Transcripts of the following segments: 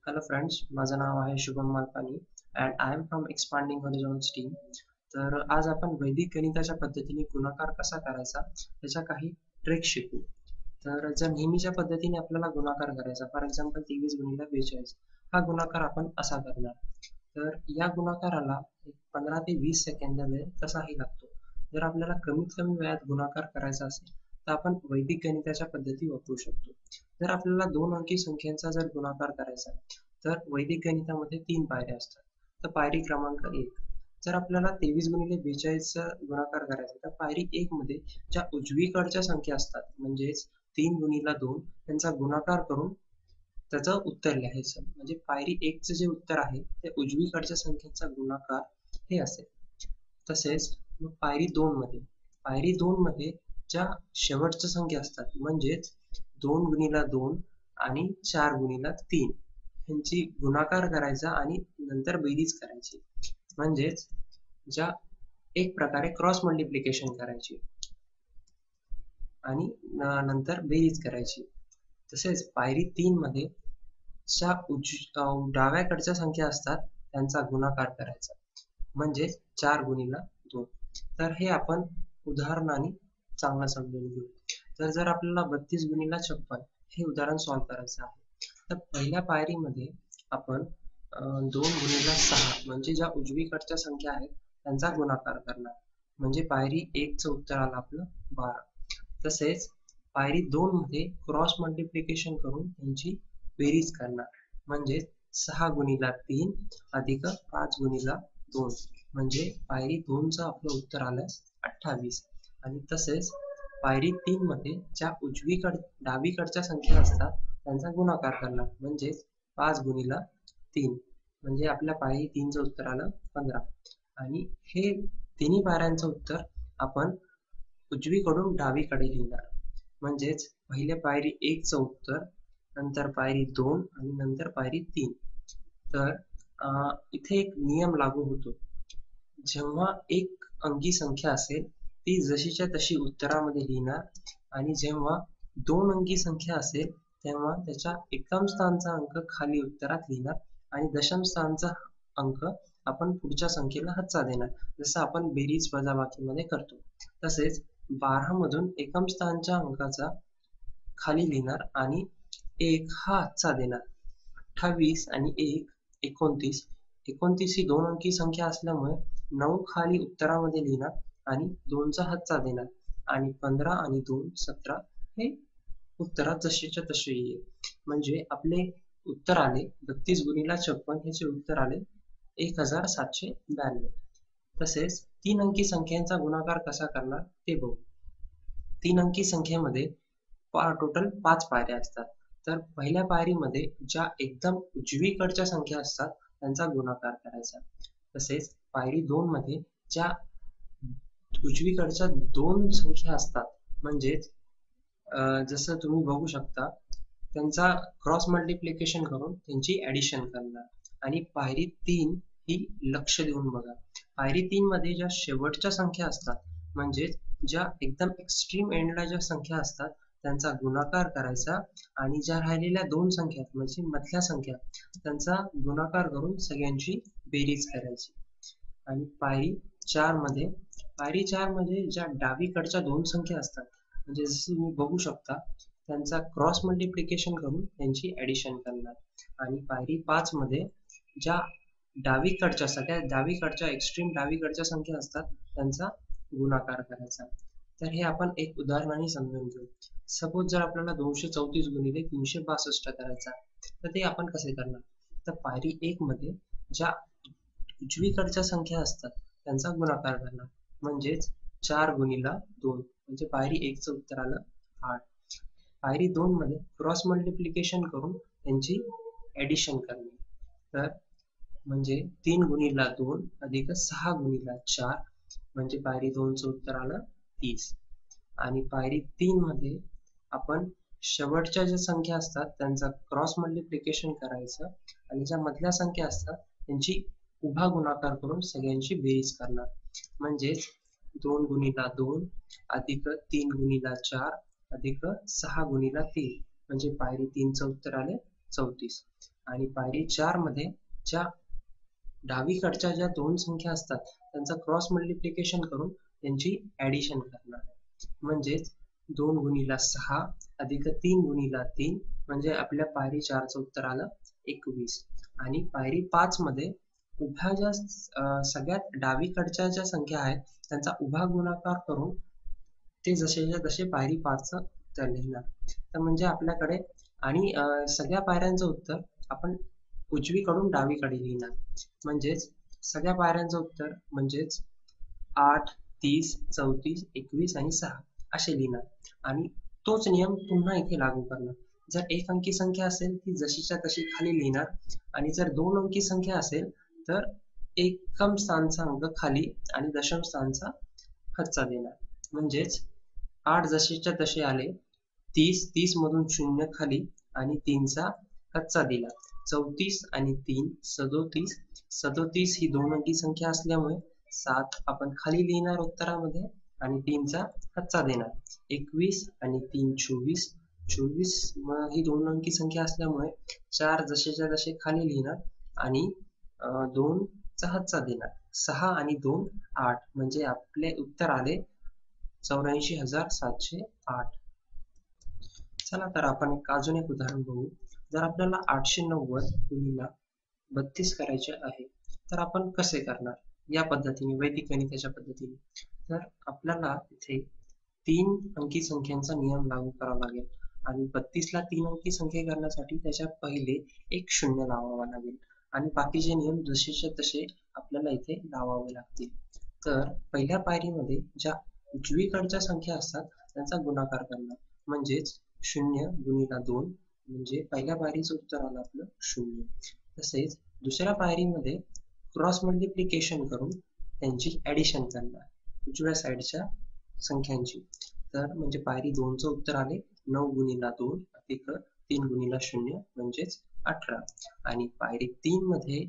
Hello friends, माझं नाव आहे Shubham Malpani and I am from expanding horizons team. तर आज आपण वैदिक गणिताच्या पद्धतीने गुणाकार कसा करायचा त्याच्या काही ट्रिक्स शिकू. तर जर नेहमीच्या पद्धतीने आपल्याला गुणाकार करायचा, फॉर एक्झाम्पल 23 गुणिले 42, हा गुणाकार आपण असा करणार. तर या गुणाकाराला 15 ते 20 सेकंद वेळ कसाही लागतो. जर आपल्याला कमीत कमी वेळात गुणाकार करायचा असेल तर आपण वैदिक गणिताच्या पद्धती वापरू शकतो. जर आपल्याला दोन अंकी संख्यांचा जर गुणाकार करायचा तर वैदिक गणितामध्ये 3 पायऱ्या असतात. तर पायरी क्रमांक 1, जर आपल्याला 23 गुणिले 42 चा गुणाकार करायचा तर पायरी 1 मध्ये ज्या उजवीकडच्या संख्या असतात म्हणजेच 3 गुणिले 2 त्यांचा गुणाकार करून त्याचं उत्तर लिहायचं. म्हणजे पायरी 1 चं जे उत्तर आहे ते उजवीकडच्या संख्येचा गुणाकार हे असेल. तसेच मग पायरी 2 मध्ये ज्या शेवटच्या संख्या असतात म्हणजेच 2 गुणिले 2 आणि 4 गुणिले 3 यांची गुणाकार करायचा आणि नंतर बेरीज करायची. म्हणजेच ज्या एक प्रकारे क्रॉस मल्टिप्लिकेशन करायची आणि नंतर बेरीज करायची. तसेच पायरी 3 मध्ये ज्या डाव्याकडच्या संख्या असतात त्यांचा गुणाकार करायचा म्हणजेच 4 गुणिले 2. तर हे आपण उदाहरणाने चांगलं समजून घेऊ. तर जर आपल्याला 32 गुणिले 56 हे उदाहरण सॉल्व्ह करायचं आहे तर पहिल्या पायरीमध्ये आपण 2 गुणिले 6 म्हणजे ज्या उजवीकडच्या संख्या आहेत त्यांचा गुणाकार करणार म्हणजे पायरी 1 चं उत्तर आलं आपलं 12. तसेच पायरी 2 मध्ये क्रॉस मल्टिप्लिकेशन करून त्यांची बेरीज करणार म्हणजे 6 गुणिले 3 अधिक 5 गुणिले 2 म्हणजे पायरी 2 चं आपलं उत्तर आलं 28. आणि तसेच पायरी 3 मध्ये ज्या डावीकडच्या संख्या असतात त्यांचा गुणाकार करणार म्हणजे 5 गुणिले 3 म्हणजे आपल्या पायरी 3 चं उत्तर आलं 15. आणि हे तिन्ही पायऱ्यांचं उत्तर आपण उजवीकडून डावीकडे लिहिणार म्हणजेच पहिले पायरी 1 चं उत्तर, नंतर पायरी 2 आणि नंतर पायरी 3. तर इथे एक नियम लागू होतो. जेव्हा एक अंकी संख्या असेल ती जशीच्या तशी उत्तरामध्ये लिहिणार आणि जेव्हा 2 अंकी संख्या असेल तेव्हा त्याच्या एकम स्थानचा अंक खाली उत्तरात लिहिणार आणि दशम स्थानचा अंक आपण पुढच्या संख्येला हातचा देणार, जसं आपण बेरीज वजाबाकीमध्ये करतो. तसेच 12 मधून एकम स्थानच्या अंकाचा खाली लिहिणार आणि 1 हा हातचा देणार. 28 आणि 1 29. 29 ही 2 अंकी संख्या असल्यामुळे 9 खाली उत्तरामध्ये लिहिणार आणि 2 चा हातचा देणार आणि 15 आणि 2 17 हे उत्तरात जशीच्या तसे येईल. म्हणजे आपले उत्तर आले 32 गुणिले 56 ह्याचे उत्तर आले 1792. तसेच 3 अंकी संख्यांचा गुणाकार कसा करणार ते बघू. 3 अंकी संख्येमध्ये टोटल 5 पायऱ्या असतात. तर पहिल्या पायरीमध्ये ज्या एकदम उजवीकडच्या संख्या असतात त्यांचा गुणाकार करायचा. तसेच पायरी 2 मध्ये ज्या उजवीकडच्या 2 संख्या असतात म्हणजेच जसं तुम्ही बघू शकता त्यांचा क्रॉस मल्टिप्लिकेशन करून त्यांची ऍडिशन करणार. आणि पायरी 3 ही लक्ष देऊन बघा. पायरी 3 मध्ये ज्या शेवटच्या संख्या असतात म्हणजेच ज्या एकदम एक्स्ट्रीम एंडला ज्या संख्या असतात त्यांचा गुणाकार करायचा आणि ज्या राहिलेल्या 2 संख्या म्हणजे मधल्या संख्या त्यांचा गुणाकार करून सगळ्यांची बेरीज करायची. आणि पायरी 4 मध्ये ज्या डावीकडच्या 2 संख्या असतात म्हणजे जसं तुम्ही बघू शकता त्यांचा क्रॉस मल्टिप्लिकेशन करून त्यांची ऍडिशन करणार. आणि पायरी 5 मध्ये ज्या सगळ्यात डावीकडच्या एक्स्ट्रीम डावीकडच्या संख्या असतात त्यांचा गुणाकार करायचा. तर हे आपण एक उदाहरणाने समजून घेऊ. सपोज जर आपल्याला 234 गुणिले 362 करायचा तर ते आपण कसे करणार. तर पायरी 1 मध्ये ज्या उजवीकडच्या संख्या असतात त्यांचा गुणाकार करणार म्हणजेच 4 गुणिले 2 म्हणजे पायरी 1 चं उत्तर आलं 8. पायरी 2 मध्ये क्रॉस मल्टिप्लिकेशन करून त्यांची ऍडिशन करणे तर म्हणजे 3 गुणिले 2 अधिक 6 गुणिले 4 म्हणजे पायरी 2 चं उत्तर आलं 30. आणि पायरी 3 मध्ये आपण शेवटच्या ज्या संख्या असतात त्यांचा क्रॉस मल्टिप्लिकेशन करायचं आणि ज्या मधल्या संख्या असतात त्यांची उभा गुणाकार करून सगळ्यांची बेरीज करणार म्हणजेच 2 गुणिले 2 अधिक 3 गुणिले 4 अधिक 6 गुणिले 3 म्हणजे पायरी 3 चं उत्तर आले 34. आणि पायरी 4 मध्ये ज्या डावीकडच्या ज्या दोन संख्या असतात त्यांचा क्रॉस मल्टिप्लिकेशन करून त्यांची ऍडिशन करणार आहे. म्हणजेच 2 गुणिला 6 अधिक 3 गुणिला 3 म्हणजे आपल्या पायरी 4चं उत्तर आलं 21. आणि पायरी 5 मध्ये उभ्या ज्या सगळ्यात डावीकडच्या ज्या संख्या आहेत त्यांचा उभा गुणाकार करून ते जसेच्या तसे पायरी 5चं उत्तर लिहिणार. तर म्हणजे आपल्याकडे आणि सगळ्या पायऱ्यांचं उत्तर आपण उजवीकडून डावीकडे लिहिणार. म्हणजेच सगळ्या पायऱ्यांचं उत्तर म्हणजेच 8, 30, 34, 21 आणि 6 असे लिहिणार. आणि तोच नियम पुन्हा इथे लागू करणार. जर एक अंकी संख्या असेल ती जशीच्या तशी खाली लिहिणार आणि जर 2 अंकी संख्या असेल तर एकम स्थानचा अंक खाली आणि दशम स्थानचा खालचा देणार. म्हणजेच 8 जसेच्या तसे आले, 30 मधून 0 खाली आणि 3चा खालचा दिला. 34 आणि 3 37. 37 ही 2 अंकी संख्या असल्यामुळे 7 आपण खाली लिहिणार उत्तरामध्ये आणि 3चा खालचा देणार. 21 आणि 3 24. 24 ही 2 अंकी संख्या असल्यामुळे 4 जसेच्या तसे खाली लिहिणार आणि 2चा हातचा देणार. 6 आणि 2 8 म्हणजे आपले उत्तर आले 84,708. चला तर आपण अजून एक उदाहरण बघू. जर आपल्याला 890 गुणिला 32 करायचे आहे तर आपण कसे करणार या पद्धतीने, वैदिक गणिताच्या पद्धतीने. तर आपल्याला इथे 3 अंकी संख्यांचा नियम लागू करावा लागेल आणि 32 ला 3 अंकी संख्या करण्यासाठी त्याच्या पहिले एक शून्य लावावा लागेल आणि बाकीचे नियम जसेच्या तसे आपल्याला इथे लावावे लागतील. तर पहिल्या पायरीमध्ये ज्या उजवीकडच्या संख्या असतात त्यांचा गुणाकार करणार. म्हणजेच 0 गुणिला 2 म्हणजे पहिल्या पायरीचं उत्तर आलं आपलं 0. तसेच दुसऱ्या पायरीमध्ये क्रॉस मल्टिप्लिकेशन करून त्यांची ऍडिशन करणार उजव्या साईडच्या संख्यांची. तर म्हणजे पायरी 2चं उत्तर आले 9 गुणिला 2 अधिक 3 गुणिला 0 म्हणजेच 18. आणि पायरी 3 मध्ये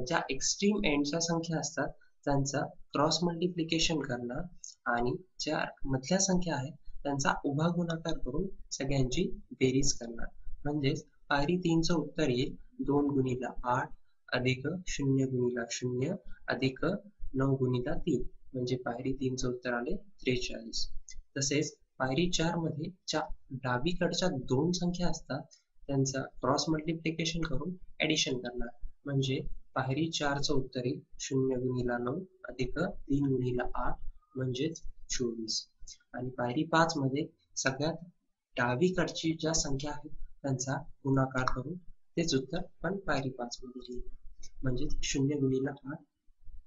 ज्या एक्स्ट्रीम एंडच्या संख्या असतात त्यांचा क्रॉस मल्टिप्लिकेशन करणार आणि ज्या मधल्या संख्या आहेत त्यांचा उभा गुणाकार करून सगळ्यांची बेरीज करणार. म्हणजेच पायरी 3चं उत्तर येईल 2 गुणिला 8 अधिक 0 गुणिला 0 अधिक 9 गुणिला 3 म्हणजे पायरी 3चं उत्तर आले 43. तसेच पायरी 4 मध्ये ज्या डावीकडच्या दोन संख्या असतात त्यांचा क्रॉस मल्टिप्लिकेशन करून ऍडिशन करणार. म्हणजे पायरी 4चं उत्तर येईल 0 गुणिला 9 अधिक 3 गुणिला 8 म्हणजेच 24. आणि पायरी 5 मध्ये सगळ्यात डावीकडची ज्या संख्या आहेत त्यांचा गुणाकार करून तेच उत्तर पण पायरी 5 मध्ये लिहिणार. म्हणजे 0 गुणिला 8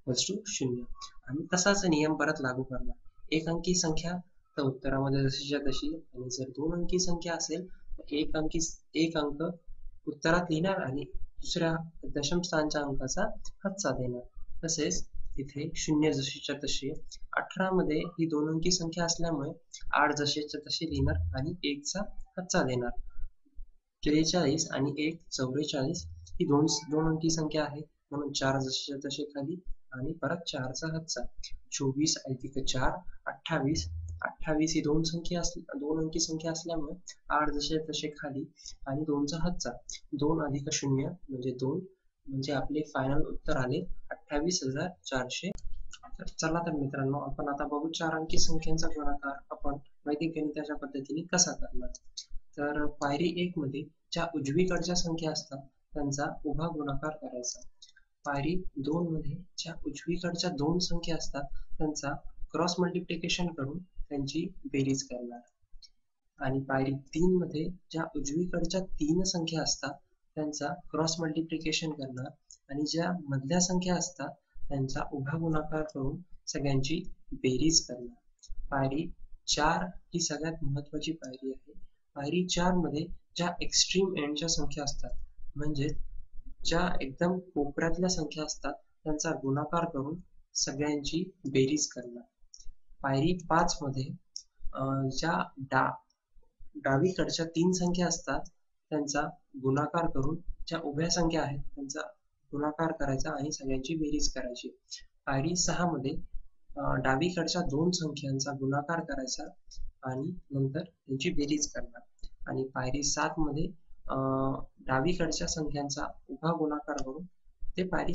0. आणि तसाच नियम परत लागू करणार. एक अंकी संख्या तर उत्तरामध्ये जशीच्या तशी आणि जर 2 अंकी संख्या असेल तर एक अंक उत्तरात लिहिणार आणि दुसऱ्या दशम स्थानच्या अंकाचा हातचा देणार. तसेच इथे 0 जशीच्या तशी. 18 मध्ये ही 2 अंकी संख्या असल्यामुळे 8 जशीच्या तशी लिहिणार आणि 1चा हातचा देणार. 43 आणि 1 44 ही दोन अंकी संख्या आहे म्हणून 4 जशीच्या तशी खाली आणि परत 4चा हातचा. 24 अधिक 4 28. 28 ही 2 अंकी संख्या असल्यामुळे 8 जसे तसे खाली आणि 2चा हातचा. 2 अधिक 0 म्हणजे 2 म्हणजे आपले फायनल उत्तर आले 28,400. चला तर मित्रांनो आपण आता बघू 4 अंकी संख्यांचा गुणाकार आपण वैदिक गणिताच्या पद्धतीने कसा करणार. तर पायरी 1 मध्ये ज्या उजवीकडच्या संख्या असतात त्यांचा उभा गुणाकार करायचा. पायरी 2 मध्ये ज्या उजवीकडच्या दोन संख्या असतात त्यांचा क्रॉस मल्टिप्लिकेशन करून त्यांची बेरीज करणार. आणि पायरी 3 मध्ये ज्या उजवीकडच्या 3 संख्या असतात त्यांचा क्रॉस मल्टिप्लिकेशन करणार आणि ज्या मधल्या संख्या असतात त्यांचा उभा गुणाकार करून सगळ्यांची बेरीज करणार. पायरी 4 ही सगळ्यात महत्वाची पायरी आहे. पायरी 4 मध्ये ज्या एक्स्ट्रीम एंडच्या संख्या असतात म्हणजे ज्या एकदम कोपऱ्यातल्या संख्या असतात त्यांचा गुणाकार करून सगळ्यांची बेरीज करणार. पायरी 5 मध्ये ज्या डावीकडच्या 3 संख्या असतात त्यांचा गुणाकार करून ज्या उभ्या संख्या आहेत त्यांचा गुणाकार करायचा आणि सगळ्यांची बेरीज करायची. पायरी 6 मध्ये डावीकडच्या 2 संख्यांचा गुणाकार करायचा आणि नंतर त्यांची बेरीज करणार. आणि पायरी 7 मध्ये डावीकडच्या संख्यांचा उभा गुणाकार करून ते पायरी